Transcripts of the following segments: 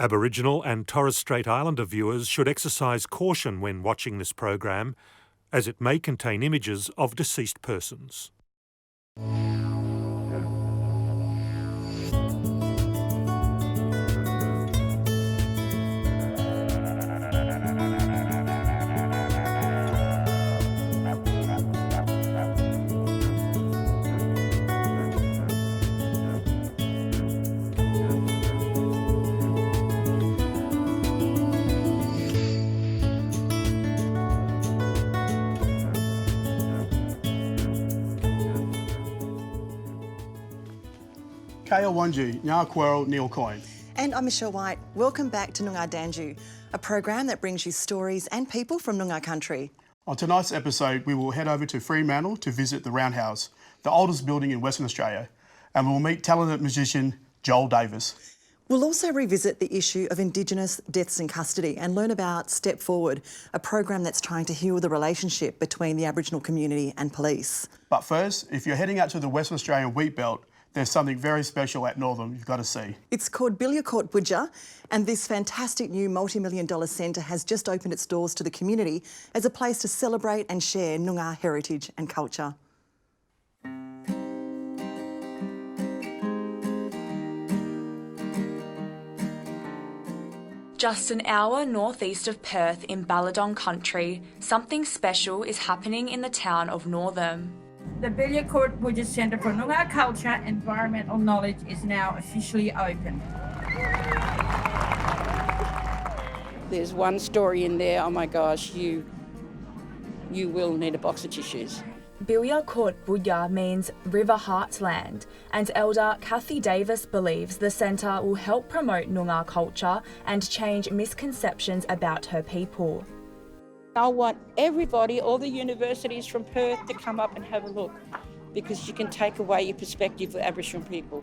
Aboriginal and Torres Strait Islander viewers should exercise caution when watching this program, as it may contain images of deceased persons. Kaya Wanji, Nya Querl, Neil Coyne. And I'm Michelle White. Welcome back to Noongar Dandjoo, a program that brings you stories and people from Noongar country. On tonight's episode, we will head over to Fremantle to visit the Roundhouse, the oldest building in Western Australia, and we'll meet talented musician Joel Davis. We'll also revisit the issue of Indigenous deaths in custody and learn about Step Forward, a program that's trying to heal the relationship between the Aboriginal community and police. But first, if you're heading out to the Western Australian wheat belt, there's something very special at Northam you've got to see. It's called Bilyacourt Budja, and this fantastic new multi-million-dollar centre has just opened its doors to the community as a place to celebrate and share Noongar heritage and culture. Just an hour northeast of Perth in Balladong country, something special is happening in the town of Northam. The Bilyacourt Budja Centre for Noongar Culture and Environmental Knowledge is now officially open. There's one story in there, oh my gosh, you will need a box of tissues. Bilyacourt Budja means River Heartland, and Elder Kathy Davis believes the centre will help promote Noongar culture and change misconceptions about her people. I want everybody, all the universities from Perth to come up and have a look, because you can take away your perspective for Aboriginal people.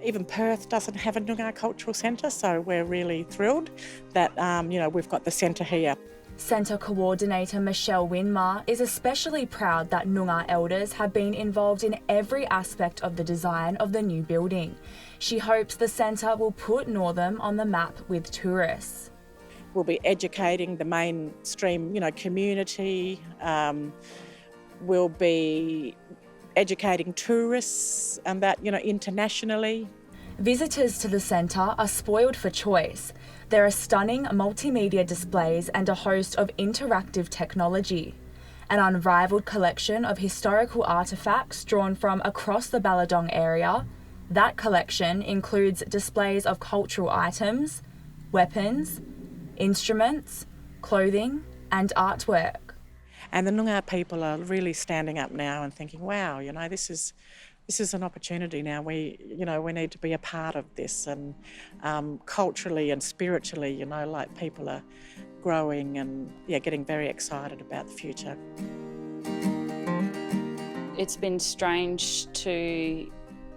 Even Perth doesn't have a Noongar Cultural Centre, so we're really thrilled that we've got the centre here. Centre Coordinator Michelle Winmar is especially proud that Noongar elders have been involved in every aspect of the design of the new building. She hopes the centre will put Northam on the map with tourists. We'll be educating the mainstream, community. We'll be educating tourists and that, internationally. Visitors to the centre are spoiled for choice. There are stunning multimedia displays and a host of interactive technology. An unrivalled collection of historical artefacts drawn from across the Balladong area. That collection includes displays of cultural items, weapons, instruments, clothing and artwork. And the Noongar people are really standing up now and thinking, wow, this is an opportunity now. We need to be a part of this, and culturally and spiritually, people are growing and getting very excited about the future. It's been strange to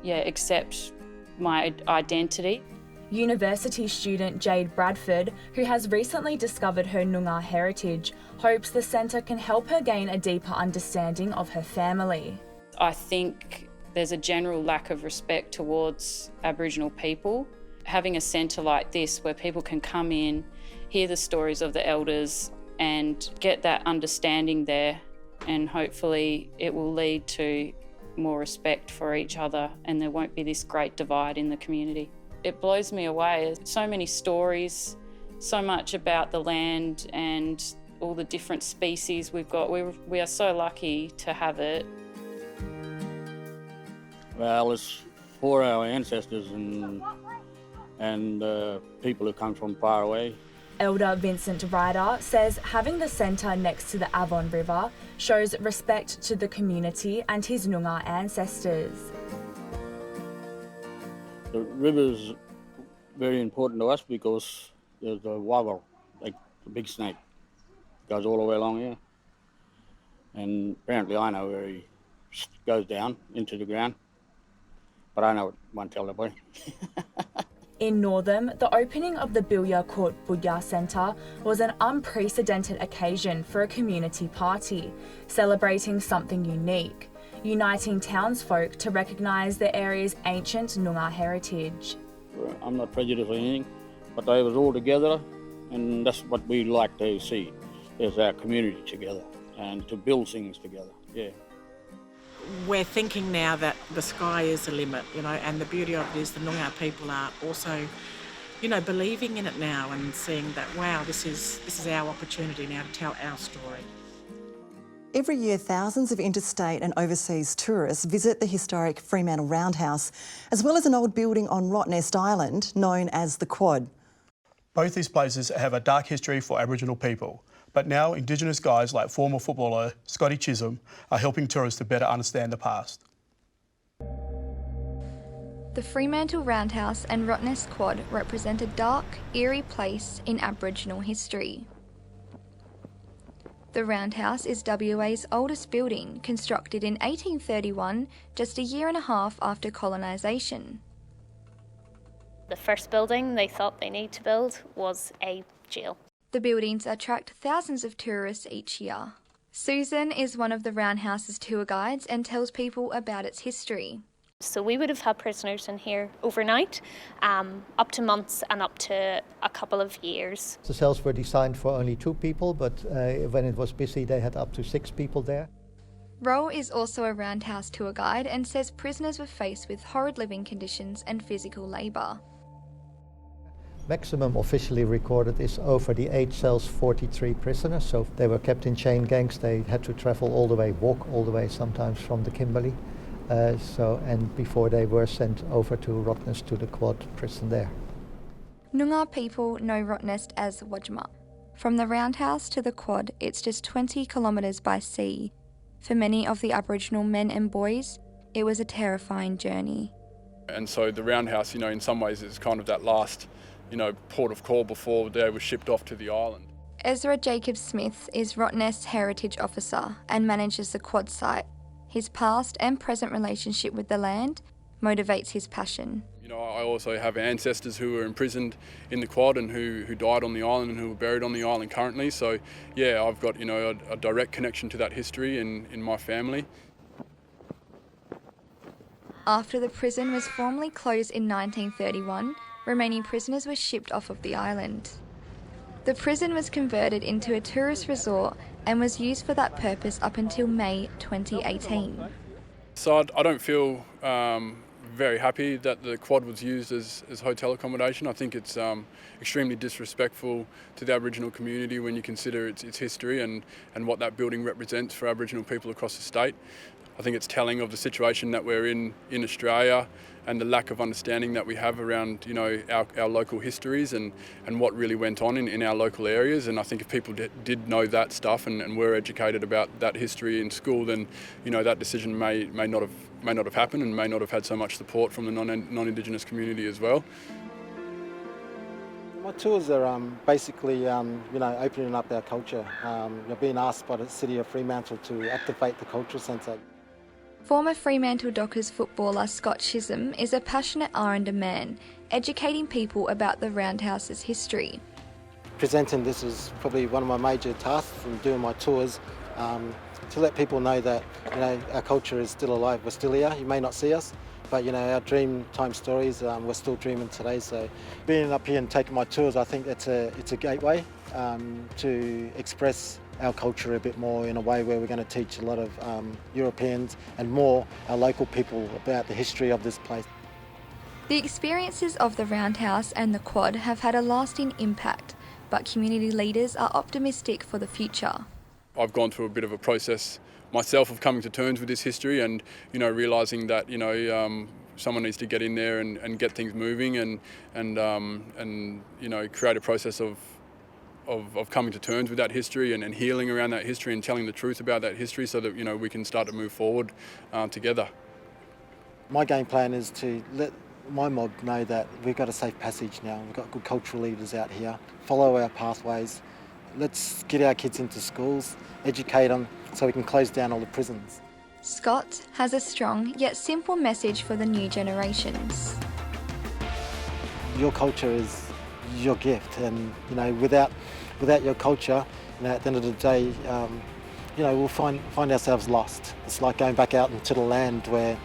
accept my identity. University student Jade Bradford, who has recently discovered her Noongar heritage, hopes the centre can help her gain a deeper understanding of her family. I think there's a general lack of respect towards Aboriginal people. Having a centre like this where people can come in, hear the stories of the elders and get that understanding there, and hopefully it will lead to more respect for each other and there won't be this great divide in the community. It blows me away. So many stories, so much about the land and all the different species we've got. We are so lucky to have it. Well, it's for our ancestors and people who come from far away. Elder Vincent Ryder says having the centre next to the Avon River shows respect to the community and his Noongar ancestors. The river's very important to us because there's a waggle, like a big snake, goes all the way along here. And apparently I know where he goes down into the ground, but I know it won't tell nobody. In Northam, the opening of the Bilyacourt Budja Centre was an unprecedented occasion for a community party, celebrating something unique, uniting townsfolk to recognise the area's ancient Noongar heritage. I'm not prejudiced or anything. but they was all together, and that's what we like to see, is our community together and to build things together, yeah. We're thinking now that the sky is the limit, and the beauty of it is the Noongar people are also, believing in it now and seeing that, wow, this is our opportunity now to tell our story. Every year, thousands of interstate and overseas tourists visit the historic Fremantle Roundhouse, as well as an old building on Rottnest Island known as the Quad. Both these places have a dark history for Aboriginal people, but now Indigenous guys like former footballer Scotty Chisholm are helping tourists to better understand the past. The Fremantle Roundhouse and Rottnest Quad represent a dark, eerie place in Aboriginal history. The Roundhouse is WA's oldest building, constructed in 1831, just a year and a half after colonisation. The first building they thought they need to build was a jail. The buildings attract thousands of tourists each year. Susan is one of the Roundhouse's tour guides and tells people about its history. So we would have had prisoners in here overnight, up to months and up to a couple of years. The cells were designed for only 2 people, but when it was busy they had up to 6 people there. Ro is also a Roundhouse tour guide and says prisoners were faced with horrid living conditions and physical labour. Maximum officially recorded is over the 8 cells 43 prisoners, so they were kept in chain gangs. They had to travel all the way, walk all the way sometimes from the Kimberley. And before they were sent over to Rottnest to the Quad prison there. Noongar people know Rottnest as Wajma. From the Roundhouse to the Quad, it's just 20 kilometres by sea. For many of the Aboriginal men and boys, it was a terrifying journey. And so the Roundhouse, in some ways is kind of that last, port of call before they were shipped off to the island. Ezra Jacob Smith is Rottnest's Heritage Officer and manages the Quad site. His past and present relationship with the land motivates his passion. I also have ancestors who were imprisoned in the Quad and who died on the island and who are buried on the island currently. So, yeah, I've got, a direct connection to that history in my family. After the prison was formally closed in 1931, remaining prisoners were shipped off of the island. The prison was converted into a tourist resort and was used for that purpose up until May 2018. So I don't feel very happy that the Quad was used as hotel accommodation. I think it's extremely disrespectful to the Aboriginal community when you consider its history and what that building represents for Aboriginal people across the state. I think it's telling of the situation that we're in Australia and the lack of understanding that we have around, our local histories and what really went on in our local areas. And I think if people did know that stuff and were educated about that history in school, then, that decision may not have happened and may not have had so much support from the non-Indigenous community as well. My tours are basically, opening up our culture. You're being asked by the City of Fremantle to activate the Cultural Centre. Former Fremantle Dockers footballer Scott Chisholm is a passionate Aranda man, educating people about the Roundhouse's history. Presenting this is probably one of my major tasks from doing my tours, to let people know that, our culture is still alive, we're still here. You may not see us, but, our dream time stories, we're still dreaming today. So being up here and taking my tours, I think it's a gateway to express our culture a bit more in a way where we're going to teach a lot of Europeans and more our local people about the history of this place. The experiences of the Roundhouse and the Quad have had a lasting impact, but community leaders are optimistic for the future. I've gone through a bit of a process myself of coming to terms with this history and, realising that, someone needs to get in there and get things moving and create a process of coming to terms with that history and healing around that history and telling the truth about that history so that, we can start to move forward together. My game plan is to let my mob know that we've got a safe passage now. We've got good cultural leaders out here. Follow our pathways. Let's get our kids into schools, educate them so we can close down all the prisons. Scott has a strong yet simple message for the new generations. Your culture is your gift, and without your culture, at the end of the day, we'll find ourselves lost. It's like going back out into the land where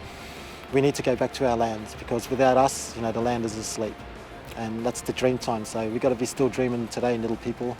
we need to go back to our lands, because without us, the land is asleep. and that's the dream time. So we've got to be still dreaming today, little people.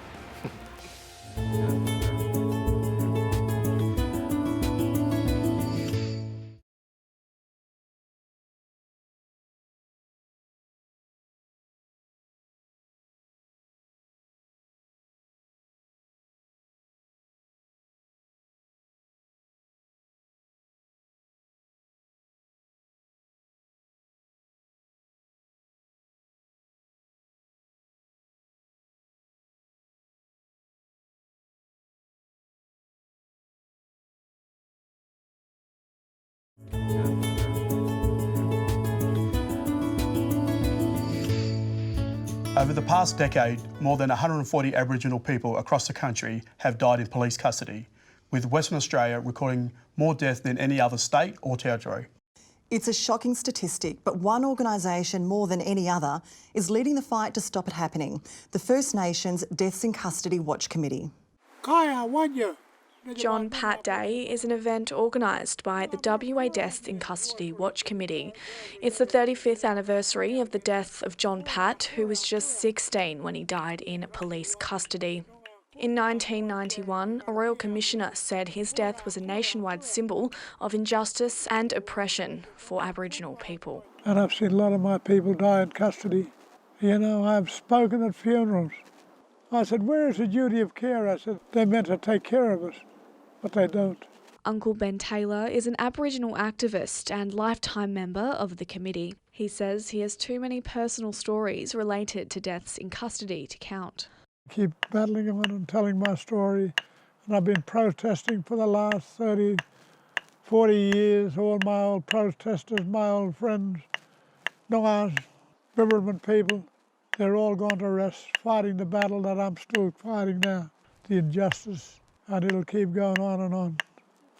Over the past decade, more than 140 Aboriginal people across the country have died in police custody, with Western Australia recording more deaths than any other state or territory. It's a shocking statistic, but one organisation more than any other is leading the fight to stop it happening: the First Nations Deaths in Custody Watch Committee. John Pat Day is an event organised by the WA Deaths in Custody Watch Committee. It's the 35th anniversary of the death of John Pat, who was just 16 when he died in police custody. In 1991, a Royal Commissioner said his death was a nationwide symbol of injustice and oppression for Aboriginal people. And I've seen a lot of my people die in custody. You know, I've spoken at funerals. I said, where is the duty of care? I said, they're meant to take care of us, but they don't. Uncle Ben Taylor is an Aboriginal activist and lifetime member of the committee. He says he has too many personal stories related to deaths in custody to count. Keep battling on and telling my story, and I've been protesting for the last 30, 40 years. All my old protesters, my old friends, Noongars, Bibbulmun people, they're all gone to rest, fighting the battle that I'm still fighting now, the injustice, and it'll keep going on and on.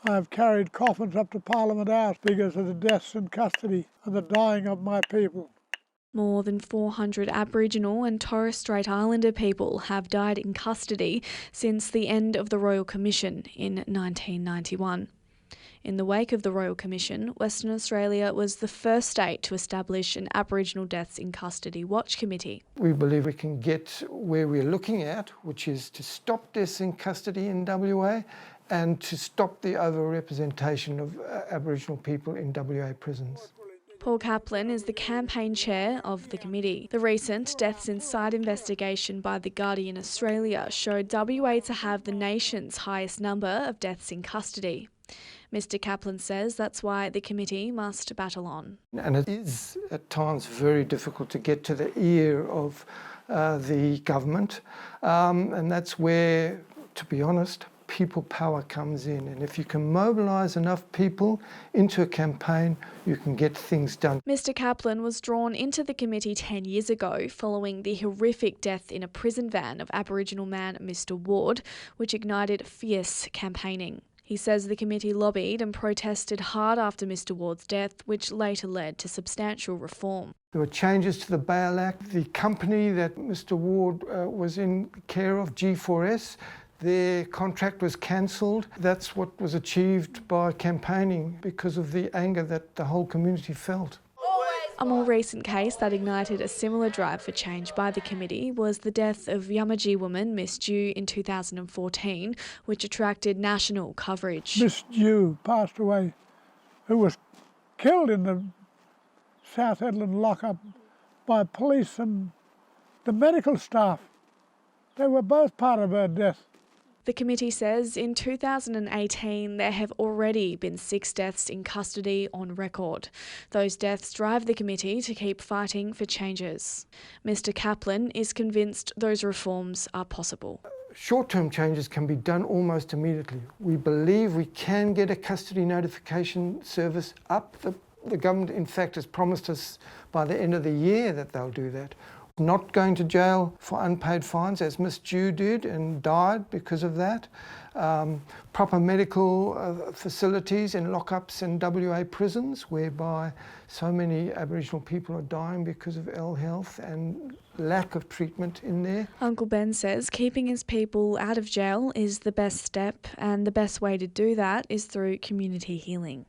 I've carried coffins up to Parliament House because of the deaths in custody and the dying of my people. More than 400 Aboriginal and Torres Strait Islander people have died in custody since the end of the Royal Commission in 1991. In the wake of the Royal Commission, Western Australia was the first state to establish an Aboriginal Deaths in Custody Watch Committee. We believe we can get where we're looking at, which is to stop deaths in custody in WA and to stop the overrepresentation of Aboriginal people in WA prisons. Paul Kaplan is the campaign chair of the committee. The recent Deaths Inside investigation by The Guardian Australia showed WA to have the nation's highest number of deaths in custody. Mr Kaplan says that's why the committee must battle on. And it is at times very difficult to get to the ear of the government, and that's where, to be honest, people power comes in. And if you can mobilise enough people into a campaign, you can get things done. Mr Kaplan was drawn into the committee 10 years ago following the horrific death in a prison van of Aboriginal man Mr Ward, which ignited fierce campaigning. He says the committee lobbied and protested hard after Mr Ward's death, which later led to substantial reform. There were changes to the Bail Act. The company that Mr Ward was in care of, G4S, their contract was cancelled. That's what was achieved by campaigning because of the anger that the whole community felt. A more recent case that ignited a similar drive for change by the committee was the death of Yamatji woman Miss Dew in 2014, which attracted national coverage. Miss Dew passed away, who was killed in the South Edland lockup by police and the medical staff. They were both part of her death. The committee says in 2018 there have already been 6 deaths in custody on record. Those deaths drive the committee to keep fighting for changes. Mr Kaplan is convinced those reforms are possible. Short-term changes can be done almost immediately. We believe we can get a custody notification service up. The government, in fact, has promised us by the end of the year that they'll do that. Not going to jail for unpaid fines, as Miss Dew did and died because of that. Proper medical facilities in lockups and WA prisons, whereby so many Aboriginal people are dying because of ill health and lack of treatment in there. Uncle Ben says keeping his people out of jail is the best step, and the best way to do that is through community healing.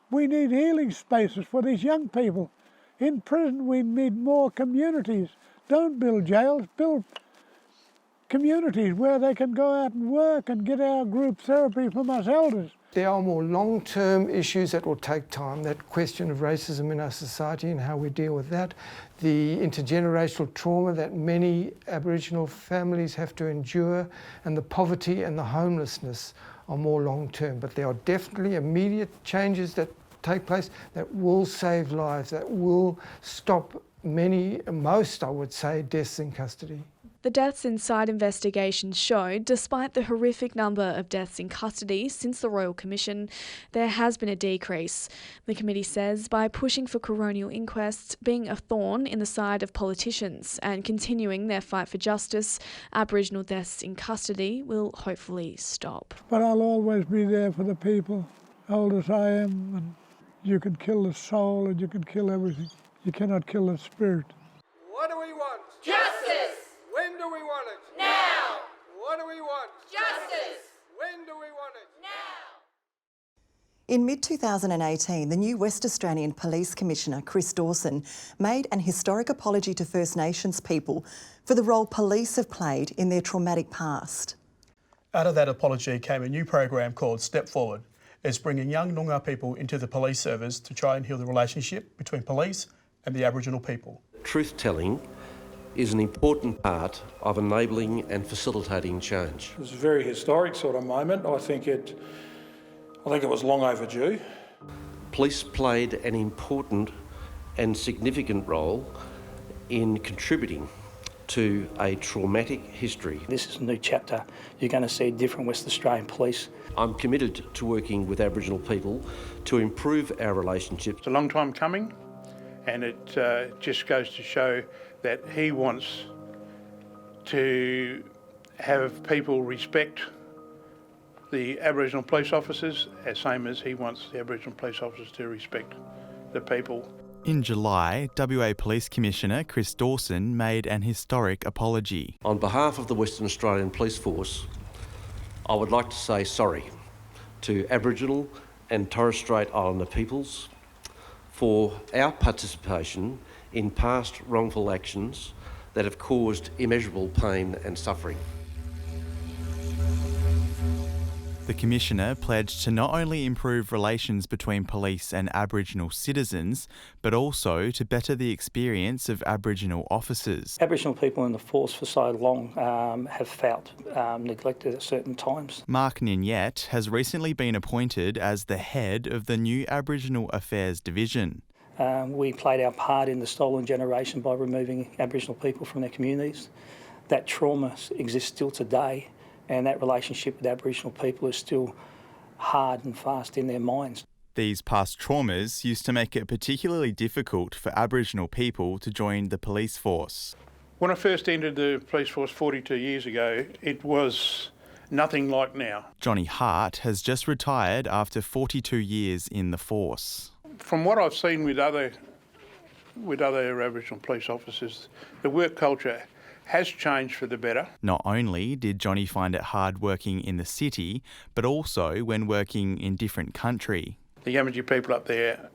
We need healing spaces for these young people. In prison we need more communities Don't build jails, build communities where they can go out and work and get our group therapy from us elders. There are more long-term issues that will take time, that question of racism in our society and how we deal with that, the intergenerational trauma that many Aboriginal families have to endure, and the poverty and the homelessness are more long-term. But there are definitely immediate changes that take place that will save lives, that will stop most, I would say, deaths in custody. The Deaths Inside investigations showed, despite the horrific number of deaths in custody since the Royal Commission, there has been a decrease. The committee says by pushing for coronial inquests being a thorn in the side of politicians and continuing their fight for justice, Aboriginal deaths in custody will hopefully stop. But I'll always be there for the people, old as I am, and you can kill the soul and you can kill everything. You cannot kill the spirit. What do we want? Justice! When do we want it? Now! What do we want? Justice! When do we want it? Now! In mid-2018, the new West Australian Police Commissioner, Chris Dawson, made an historic apology to First Nations people for the role police have played in their traumatic past. Out of that apology came a new program called Step Forward. It's bringing young Noongar people into the police service to try and heal the relationship between police and the Aboriginal people. Truth-telling is an important part of enabling and facilitating change. It was a very historic sort of moment. I think it was long overdue. Police played an important and significant role in contributing to a traumatic history. This is a new chapter. You're going to see different West Australian police. I'm committed to working with Aboriginal people to improve our relationships. It's a long time coming, and it just goes to show that he wants to have people respect the Aboriginal police officers, as same as he wants the Aboriginal police officers to respect the people. In July, WA Police Commissioner Chris Dawson made an historic apology. On behalf of the Western Australian Police Force, I would like to say sorry to Aboriginal and Torres Strait Islander peoples for our participation in past wrongful actions that have caused immeasurable pain and suffering. The Commissioner pledged to not only improve relations between police and Aboriginal citizens, but also to better the experience of Aboriginal officers. Aboriginal people in the force for so long have felt neglected at certain times. Mark Ninyet has recently been appointed as the head of the new Aboriginal Affairs Division. We played our part in the stolen generation by removing Aboriginal people from their communities. That trauma exists still today, and that relationship with Aboriginal people is still hard and fast in their minds. These past traumas used to make it particularly difficult for Aboriginal people to join the police force. When I first entered the police force 42 years ago, it was nothing like now. Johnny Hart has just retired after 42 years in the force. From what I've seen with other Aboriginal police officers, the work culture has changed for the better. Not only did Johnny find it hard working in the city, but also when working in different country. The Yamatji people up there,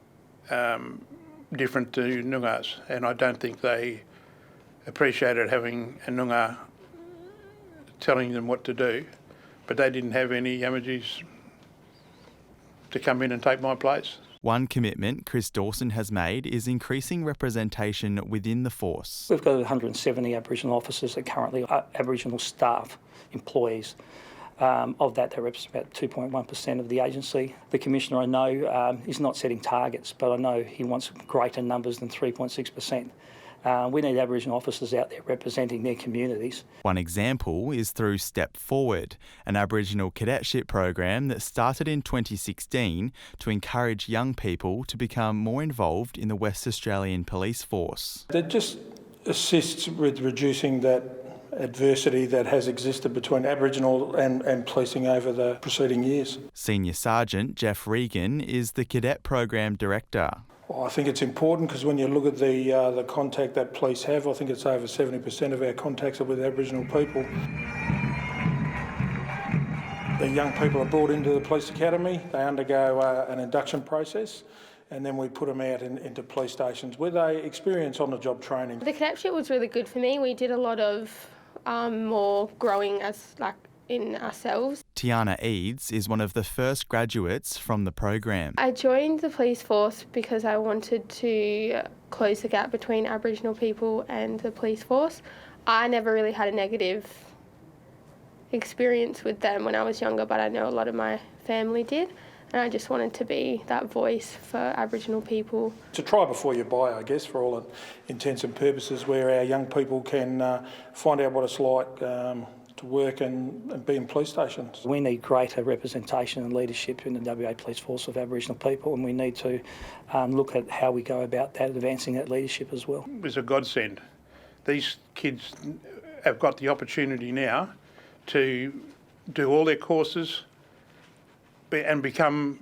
different to Noongars, and I don't think they appreciated having a Noongar telling them what to do, but they didn't have any Yamatjis to come in and take my place. One commitment Chris Dawson has made is increasing representation within the force. We've got 170 Aboriginal officers that currently are Aboriginal staff, employees. Of that, they represent about 2.1% of the agency. The Commissioner, I know, is not setting targets, but I know he wants greater numbers than 3.6%. We need Aboriginal officers out there representing their communities. One example is through Step Forward, an Aboriginal cadetship program that started in 2016 to encourage young people to become more involved in the West Australian Police Force. That just assists with reducing that adversity that has existed between Aboriginal and policing over the preceding years. Senior Sergeant Jeff Regan is the cadet program director. Well, I think it's important because when you look at the contact that police have, I think it's over 70% of our contacts are with Aboriginal people. The young people are brought into the police academy. They undergo an induction process, and then we put them out into police stations where they experience on-the-job training. The cadetship was really good for me. We did a lot of more growing as in ourselves. Tiana Eads is one of the first graduates from the program. I joined the police force because I wanted to close the gap between Aboriginal people and the police force. I never really had a negative experience with them when I was younger, but I know a lot of my family did, and I just wanted to be that voice for Aboriginal people. To try before you buy, I guess, for all intents and purposes, where our young people can find out what it's like to work and be in police stations. We need greater representation and leadership in the WA Police Force of Aboriginal people, and we need to look at how we go about that, advancing that leadership as well. It's a godsend. These kids have got the opportunity now to do all their courses and become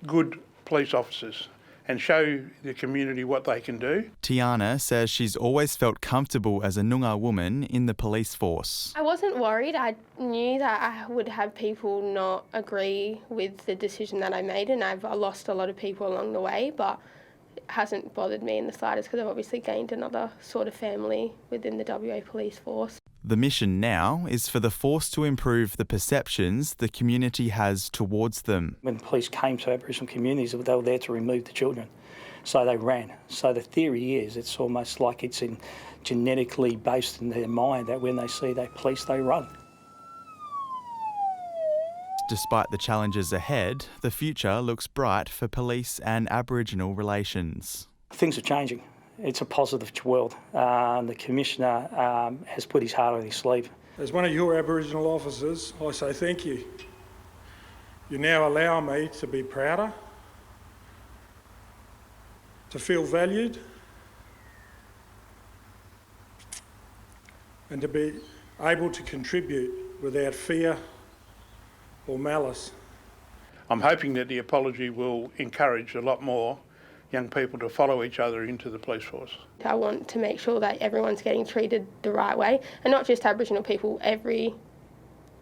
good police officers and show the community what they can do. Tiana says she's always felt comfortable as a Noongar woman in the police force. I wasn't worried. I knew that I would have people not agree with the decision that I made, and I've lost a lot of people along the way, but it hasn't bothered me in the slightest because I've obviously gained another sort of family within the WA Police Force. The mission now is for the force to improve the perceptions the community has towards them. When police came to Aboriginal communities, they were there to remove the children, so they ran. So the theory is it's almost like it's genetically based in their mind that when they see the police, they run. Despite the challenges ahead, the future looks bright for police and Aboriginal relations. Things are changing. It's a positive world. The Commissioner has put his heart on his sleeve. As one of your Aboriginal officers, I say thank you. You now allow me to be prouder, to feel valued, and to be able to contribute without fear or malice. I'm hoping that the apology will encourage a lot more young people to follow each other into the police force. I want to make sure that everyone's getting treated the right way, and not just Aboriginal people, every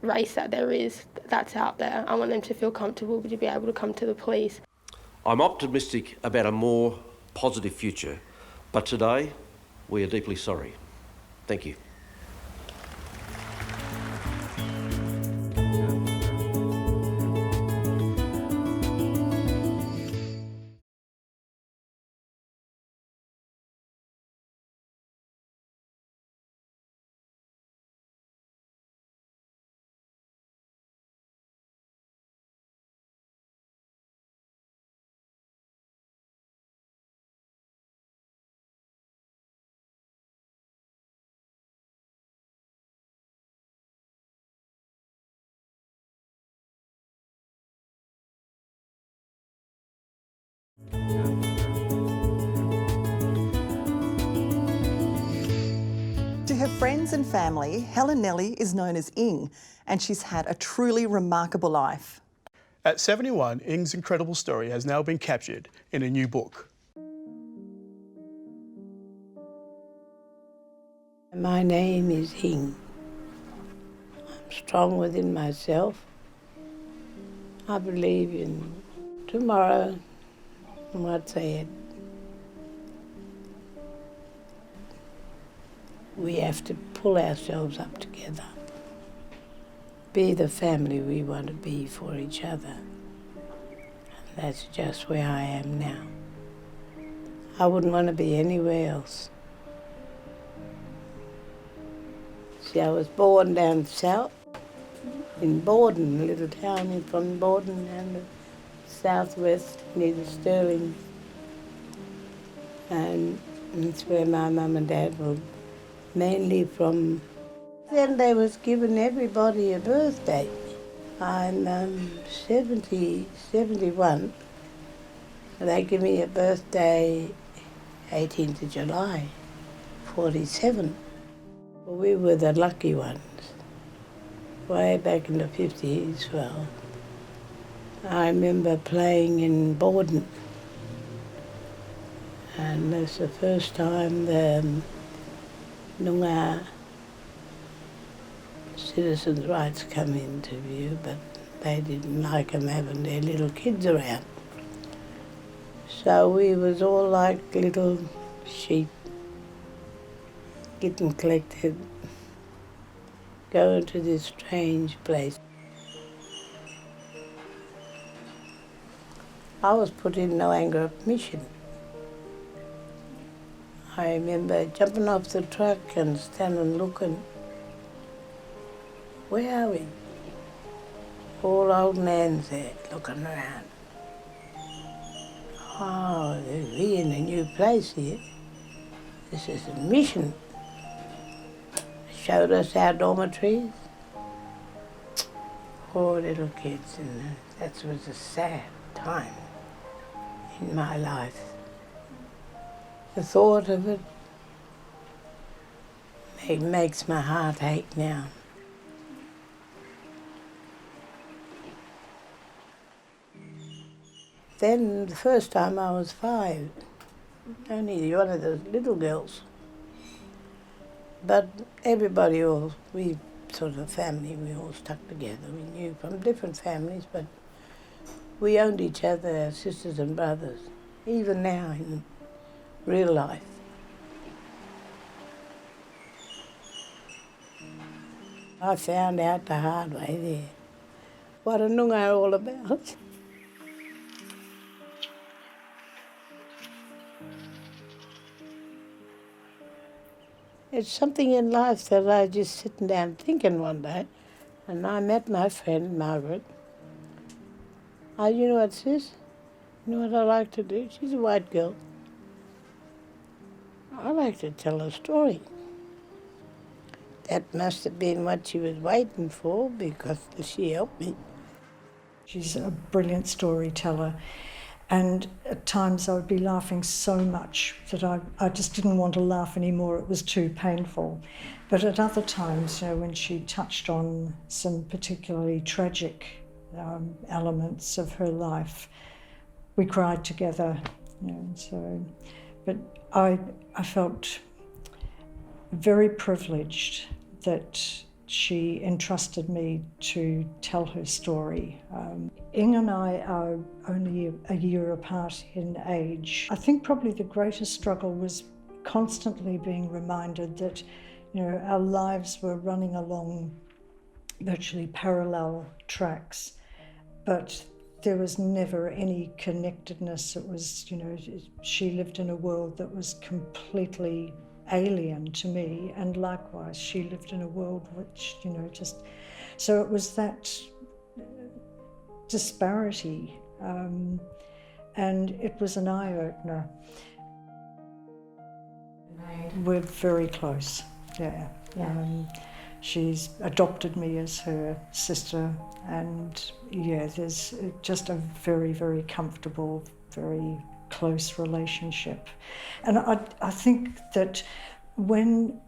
race that there is that's out there. I want them to feel comfortable to be able to come to the police. I'm optimistic about a more positive future, but today we are deeply sorry. Thank you. To her friends and family, Helen Nelly is known as Ing, and she's had a truly remarkable life. At 71, Ing's incredible story has now been captured in a new book. My name is Ing. I'm strong within myself. I believe in tomorrow and what's ahead. We have to pull ourselves up together. Be the family we want to be for each other. And that's just where I am now. I wouldn't want to be anywhere else. See, I was born down south in Borden, a little town from Borden and the southwest near the Stirling. And that's where my mum and dad were mainly from. Then they was giving everybody a birthday. I'm 71. They give me a birthday 18th of July, 47. Well, we were the lucky ones. Way back in the 50s, well, I remember playing in Borden. And that's the first time the Noongar citizens' rights come into view, but they didn't like them having their little kids around. So we was all like little sheep, getting collected, going to this strange place. I was put in Noongar mission. I remember jumping off the truck and standing looking. Where are we? All old Nan's there looking around. Oh, we're in a new place here. This is a mission. Showed us our dormitories. Poor little kids, and that was a sad time in my life. The thought of it makes my heart ache now. Then the first time I was 5, only one of those little girls. But everybody we sort of a family, we all stuck together. We knew from different families, but we owned each other, our sisters and brothers, even now in real life. I found out the hard way there what a Noongar all about. It's something in life that I just sitting down thinking one day, and I met my friend Margaret. You know what, sis? You know what I like to do? She's a white girl. I like to tell a story. That must have been what she was waiting for, because she helped me. She's a brilliant storyteller, and at times I would be laughing so much that I just didn't want to laugh anymore. It was too painful. But at other times, when she touched on some particularly tragic elements of her life, we cried together. But I felt very privileged that she entrusted me to tell her story. Ing and I are only a year apart in age. I think probably the greatest struggle was constantly being reminded that, our lives were running along virtually parallel tracks, but there was never any connectedness. It was, she lived in a world that was completely alien to me, and likewise she lived in a world which, so it was that disparity, and it was an eye-opener. We're very close, yeah. She's adopted me as her sister, and there's just a very, very comfortable, very close relationship. And I think that when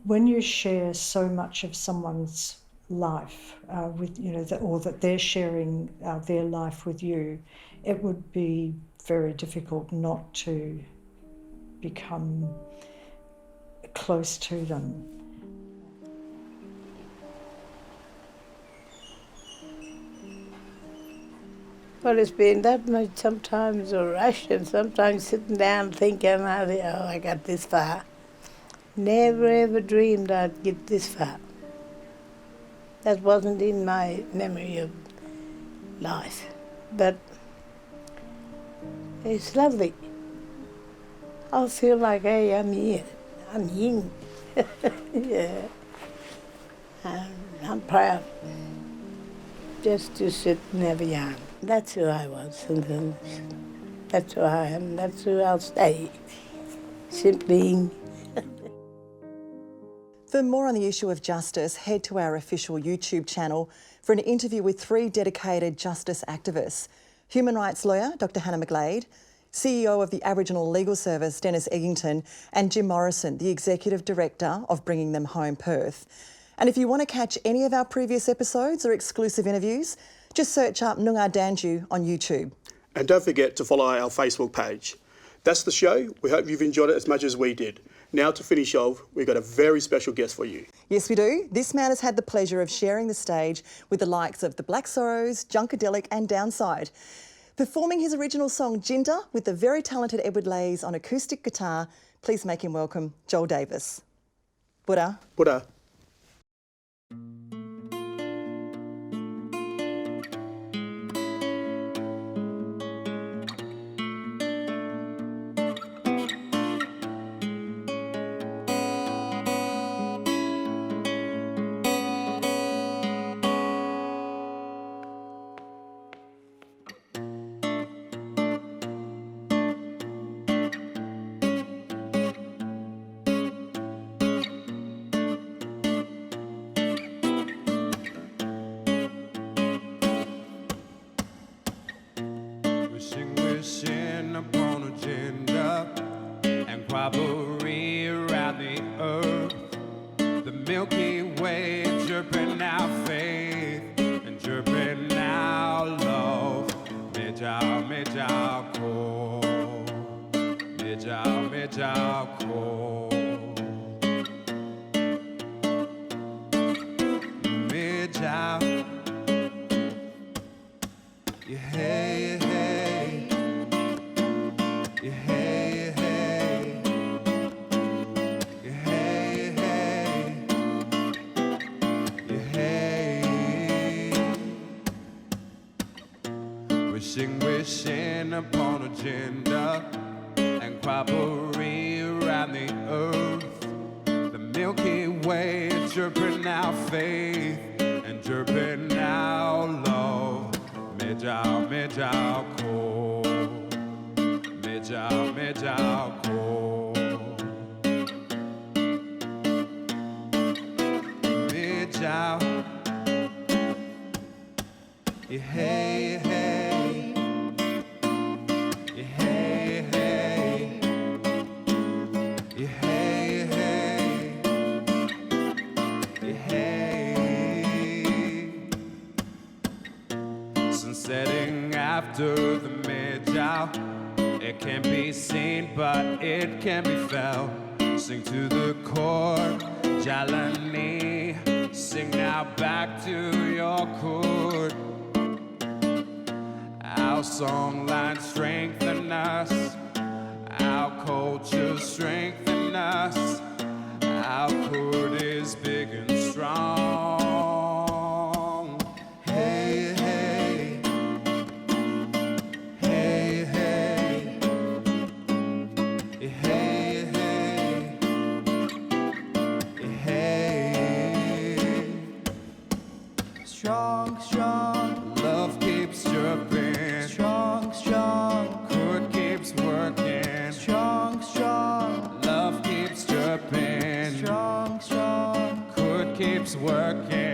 you share so much of someone's life with, or that they're sharing their life with you, it would be very difficult not to become close to them. Well, it's been that much, sometimes a rush, and sometimes sitting down thinking, I got this far. Never ever dreamed I'd get this far. That wasn't in my memory of life. But it's lovely. I feel like, hey, I'm here. I'm yin. Yeah. I'm proud just to sit and have a yarn. That's who I was, and that's who I am, that's who I'll stay. Simply. For more on the issue of justice, head to our official YouTube channel for an interview with 3 dedicated justice activists: human rights lawyer Dr Hannah McGlade, CEO of the Aboriginal Legal Service Dennis Eggington, and Jim Morrison, the Executive Director of Bringing Them Home Perth. And if you want to catch any of our previous episodes or exclusive interviews, just search up Noongar Dandjoo on YouTube. And don't forget to follow our Facebook page. That's the show. We hope you've enjoyed it as much as we did. Now to finish off, we've got a very special guest for you. Yes, we do. This man has had the pleasure of sharing the stage with the likes of the Black Sorrows, Junkadelic and Downside. Performing his original song Ginger with the very talented Edward Lays on acoustic guitar, please make him welcome Joel Davis. Buddha. Buddha. Wishing upon a gender and robbery around the earth. The Milky Way dripping our faith and dripping our love. Mijao, mijao, ko. Mijao, mijao, ko. Mijao. Yeah, hey, hey. Yeah, hey, hey. Yeah, hey, hey. Yeah, hey. Wishing upon a gender and robbery around the earth. The Milky Way dripping our faith and dripping our love. Mijao, mijao, ko. Mijao, mijao, ko. Mijao. Yeah, hey, hey. Yeah, hey, hey. Yeah, hey, hey. Yeah, hey. Sunsetting after the Mijao. It can't be seen, but it can be felt. Sing to the chord, Jalani. Sing now back to your chord. Our songline strengthen us. Our culture strengthen us. Our chord is big and strong. Hey, hey. Hey, hey. Hey, hey. Hey. Strong, strong. Love keeps dripping. Strong, strong. Chord keeps working. Strong, strong. Love keeps dripping. Strong, strong. Chord keeps working.